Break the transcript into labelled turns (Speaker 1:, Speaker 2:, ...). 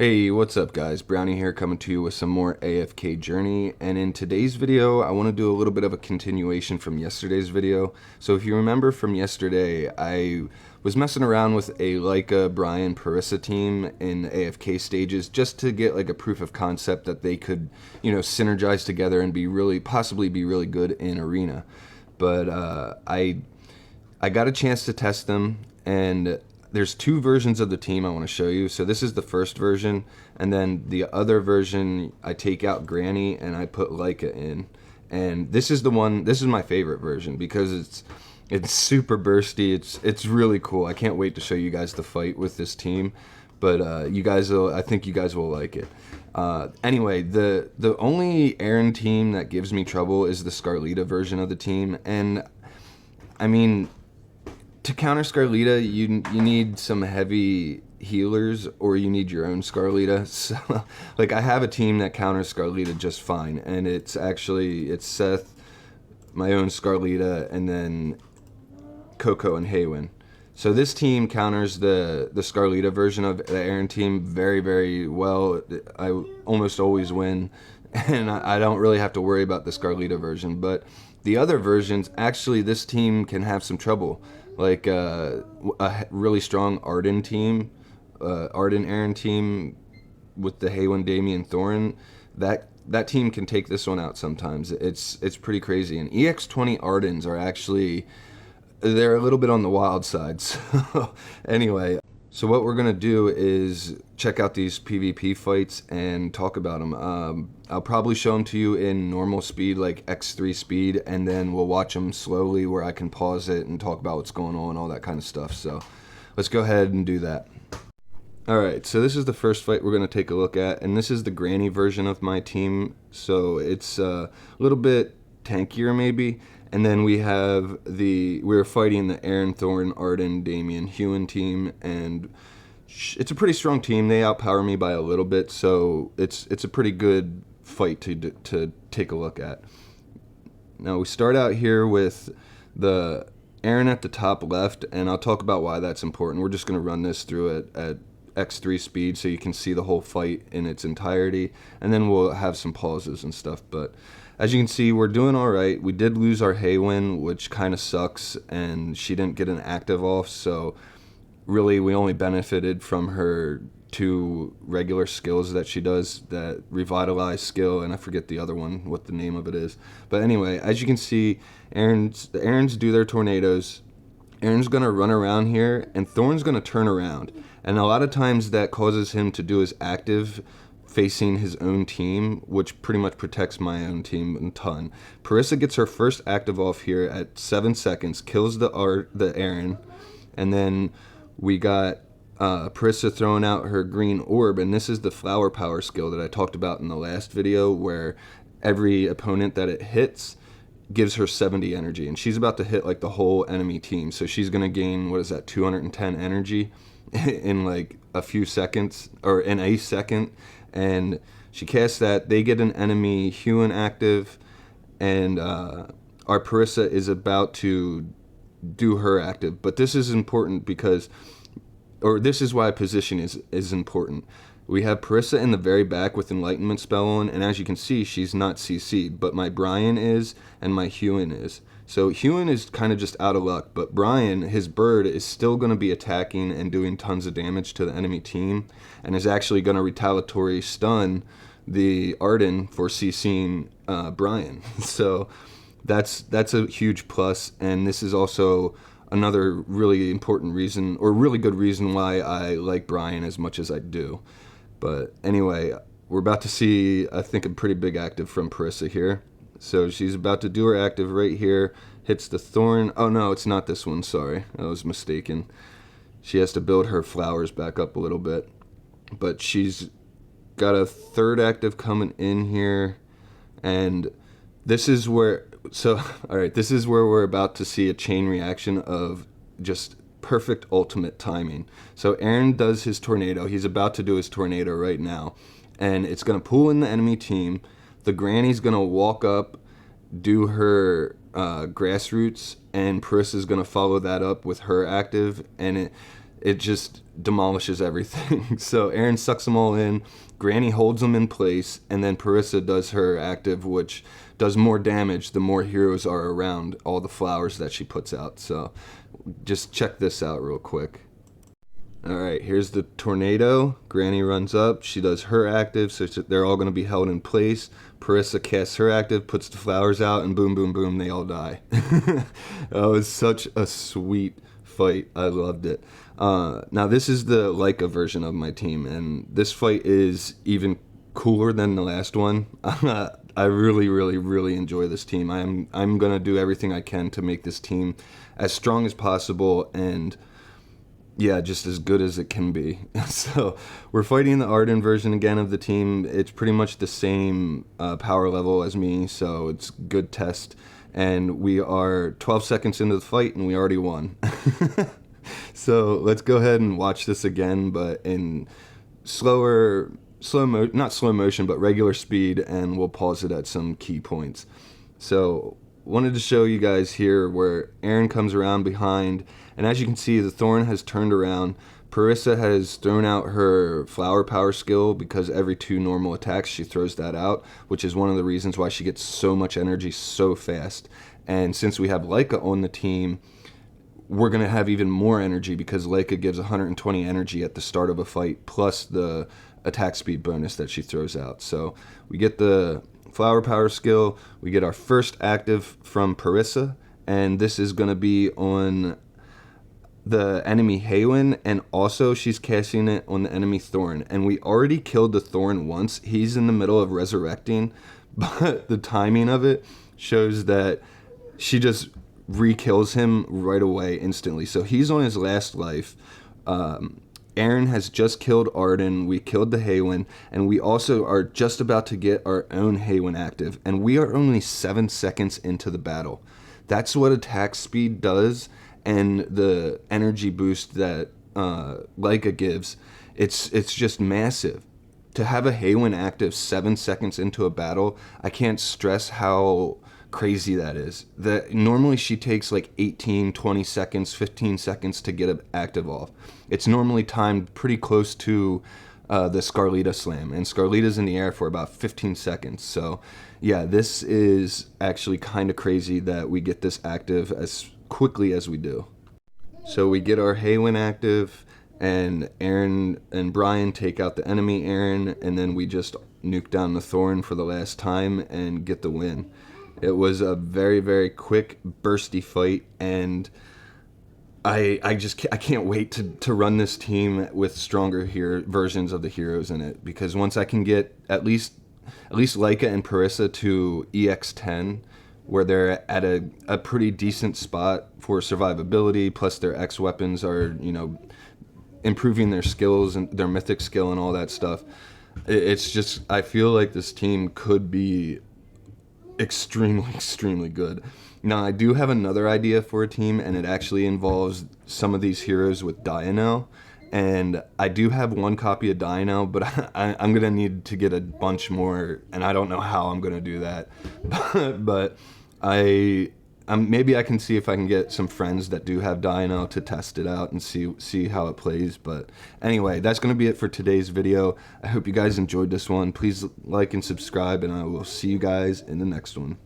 Speaker 1: Hey, what's up guys? Brownie here coming to you with some more AFK Journey, and in today's video I want to do a little bit of a continuation from yesterday's video. So if you remember from yesterday, I was messing around with a Lyca Bryon parisa team in AFK stages just to get like a proof of concept that they could, synergize together and possibly be really good in arena. But I got a chance to test them, and there's two versions of the team I want to show you. So this is the first version, and then the other version I take out Granny and I put Lyca in. And this is my favorite version because it's super bursty. It's really cool. I can't wait to show you guys the fight with this team. But I think you guys will like it. Anyway, the only Aaron team that gives me trouble is the Scarlita version of the team, and I mean, to counter Scarlita, you need some heavy healers, or you need your own Scarlita. So, like, I have a team that counters Scarlita just fine, and it's Seth, my own Scarlita, and then Coco and HEWYNN. So this team counters the Scarlita version of the Aaron team very, very well. I almost always win, and I don't really have to worry about the Scarlita version. But the other versions, actually, this team can have some trouble. Like a really strong Arden team, Arden Aaron team with the HEWYNN, Damien, Thorin, that team can take this one out sometimes. It's pretty crazy. And EX20 Ardens are actually, they're a little bit on the wild side. So anyway, so what we're gonna do is check out these PvP fights and talk about them. I'll probably show them to you in normal speed, like X3 speed, and then we'll watch them slowly where I can pause it and talk about what's going on, all that kind of stuff. So let's go ahead and do that. Alright, so this is the first fight we're going to take a look at, and this is the Granny version of my team, so it's a little bit tankier maybe. And then we're fighting the Aaron, Thorin, Arden, Damien, HEWYNN team, and it's a pretty strong team. They outpower me by a little bit, so it's a pretty good fight to take a look at. Now we start out here with the Aaron at the top left, and I'll talk about why that's important. We're just going to run this through it at X3 speed so you can see the whole fight in its entirety, and then we'll have some pauses and stuff. But as you can see, we're doing all right. We did lose our HEWYNN, which kind of sucks, and she didn't get an active off, so really we only benefited from her two regular skills that she does, that revitalize skill, and I forget the other one, what the name of it is. But anyway, as you can see, the Aarons do their tornadoes. Aaron's going to run around here, and Thorn's going to turn around. And a lot of times that causes him to do his active facing his own team, which pretty much protects my own team a ton. Parisa gets her first active off here at 7 seconds, kills the Aaron, and then we got Parisa throwing out her green orb, and this is the flower power skill that I talked about in the last video, where every opponent that it hits gives her 70 energy, and she's about to hit like the whole enemy team, so she's gonna gain, what is that, 210 energy in like a few seconds, or in a second. And she casts that, they get an enemy HEWYNN active, and our Parisa is about to do her active. But this is important because, or this is why position is important. We have Parisa in the very back with Enlightenment spell on, and as you can see, she's not CC'd, but my Bryon is, and my HEWYNN is. So HEWYNN is kind of just out of luck, but Bryon, his bird, is still going to be attacking and doing tons of damage to the enemy team, and is actually going to retaliatory stun the Arden for CCing Bryon. So that's a huge plus, and this is also another really important reason, or really good reason, why I like Bryon as much as I do. But anyway, we're about to see, I think, a pretty big active from Parisa here. So she's about to do her active right here, hits the Thorn. Oh no, it's not this one, sorry, I was mistaken. She has to build her flowers back up a little bit. But she's got a third active coming in here, and this is where, alright, this is where we're about to see a chain reaction of just perfect ultimate timing. So Aaron does his tornado, he's about to do his tornado right now, and it's going to pull in the enemy team. The Granny's going to walk up, do her grassroots, and Parisa's going to follow that up with her active, and it just demolishes everything. So Aaron sucks them all in, Granny holds them in place, and then Parisa does her active, which does more damage the more heroes are around all the flowers that she puts out. So just check this out real quick. Alright, here's the tornado. Granny runs up, she does her active, so they're all going to be held in place. Parisa casts her active, puts the flowers out, and boom, boom, boom, they all die. That was such a sweet fight. I loved it. Now this is the Lyca version of my team, and this fight is even cooler than the last one. I really enjoy this team. I'm gonna do everything I can to make this team as strong as possible, and yeah, just as good as it can be. So we're fighting the Arden version again of the team. It's pretty much the same power level as me, so it's good test. And we are 12 seconds into the fight, and we already won. So let's go ahead and watch this again, but in not slow motion, but regular speed, and we'll pause it at some key points. So wanted to show you guys here where Aaron comes around behind, and as you can see, the Thorn has turned around. Parisa has thrown out her flower power skill, because every 2 normal attacks she throws that out, which is one of the reasons why she gets so much energy so fast. And since we have Lyca on the team, we're going to have even more energy, because Lyca gives 120 energy at the start of a fight, plus the attack speed bonus that she throws out. So we get the flower power skill, we get our first active from Parisa, and this is going to be on the enemy HEWYNN, and also she's casting it on the enemy Thorn. And we already killed the Thorn once. He's in the middle of resurrecting, but the timing of it shows that she just re-kills him right away instantly. So he's on his last life. Aaron has just killed Arden, we killed the HEWYNN, and we also are just about to get our own HEWYNN active, and we are only 7 seconds into the battle. That's what attack speed does, and the energy boost that Lyca gives, it's just massive. To have a HEWYNN active 7 seconds into a battle, I can't stress how crazy that is. Normally she takes like 18, 20 seconds, 15 seconds to get an active off. It's normally timed pretty close to the Scarlita slam, and Scarlita's in the air for about 15 seconds. So yeah, this is actually kind of crazy that we get this active as quickly as we do. So we get our HEWYNN active, and Aaron and Bryon take out the enemy Aaron, and then we just nuke down the Thorn for the last time and get the win. It was a very quick, bursty fight, and I can't wait to run this team with stronger versions of the heroes in it, because once I can get at least Lyca and Parisa to EX10, where they're at a pretty decent spot for survivability, plus their X weapons are, you know, improving their skills and their mythic skill and all that stuff. It's just, I feel like this team could be extremely good. Now I do have another idea for a team, and it actually involves some of these heroes with Dionel, and I do have 1 copy of Dionel, but I'm gonna need to get a bunch more, and I don't know how I'm gonna do that. But maybe I can see if I can get some friends that do have Dionel to test it out and see how it plays. But anyway, that's going to be it for today's video. I hope you guys enjoyed this one. Please like and subscribe, and I will see you guys in the next one.